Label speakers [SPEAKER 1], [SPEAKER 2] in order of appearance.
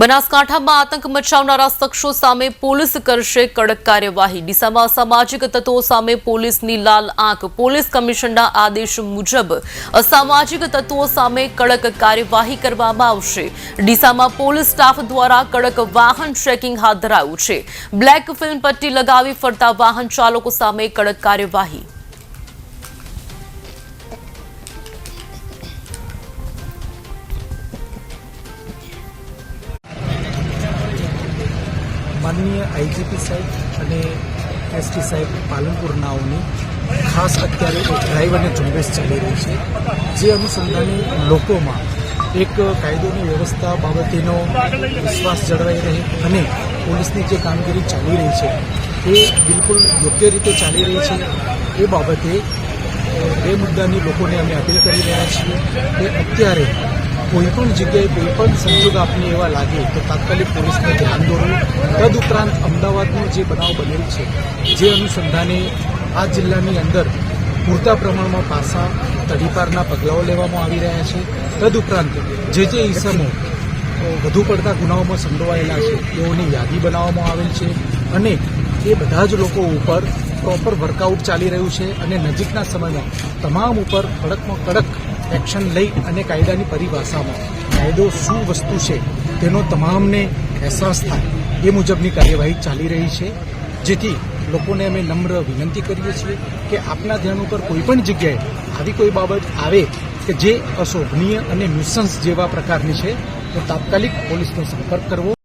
[SPEAKER 1] બનાસકાંઠામાં આતંક મચાવનારા શખ્સો સામે પોલીસ કરશે કડક કાર્યવાહી। ડીસામાં અસામાજિક તત્વો સામે પોલીસની લાલ આંખ। પોલીસ કમિશનરના આદેશ મુજબ અસામાજિક તત્વો સામે કડક કાર્યવાહી કરવામાં આવશે। ડીસામાં પોલીસ સ્ટાફ દ્વારા કડક વાહન ચેકિંગ હાથ ધરાયું છે। બ્લેક ફિલ્મ પટ્ટી લગાવી ફરતા વાહન ચાલકો સામે કડક કાર્યવાહી।
[SPEAKER 2] माननीय आईजीपी साहेब અને एसटी साहेब પાલનપુરનાઓની ખાસ અત્યારે એક ડ્રાઈવ અને ઝુંબેશ ચાલી રહી છે, જે અનુસંધાને લોકોમાં એક કાયદોની વ્યવસ્થા બાબતેનો વિશ્વાસ જળવાઈ રહે અને પોલીસની જે કામગીરી ચાલી રહી છે એ બિલકુલ યોગ્ય રીતે ચાલી રહી છે। એ બાબતે બે મુદ્દાની લોકોને અમે અપીલ કરી રહ્યા છીએ કે અત્યારે કોઈપણ જગ્યાએ કોઈપણ સંજોગ આપને એવા લાગે તો તાત્કાલિક પોલીસને ધ્યાન દોરવું। તદુપરાંત અમદાવાદનો જે બનાવ બનેલ છે, જે અનુસંધાને આ જિલ્લાની અંદર પૂરતા પ્રમાણમાં પાસા તડીપારના પગલાઓ લેવામાં આવી રહ્યા છે। તદુપરાંત જે ઈસમો વધુ પડતા ગુનાઓમાં સંડોવાયેલા છે તેઓની યાદી બનાવવામાં આવેલ છે અને એ બધા જ લોકો ઉપર પ્રોપર વર્કઆઉટ ચાલી રહ્યું છે અને નજીકના સમયમાં તમામ ઉપર કડકમાં કડક એક્શન લઈ અને કાયદાની પરિભાષામાં કાયદો શું વસ્તુ છે તેનો તમામને અહેસાસ થાય એ મુજબની કાર્યવાહી ચાલી રહી છે, જેથી લોકોને અમે નમ્ર વિનંતી કરીએ છીએ કે આપના ધ્યાન ઉપર કોઈપણ જગ્યાએ આવી કોઈ બાબત આવે કે જે અશોભનીય અને ન્યુસન્સ જેવા પ્રકારની છે તો તાત્કાલિક પોલીસનો સંપર્ક કરવો।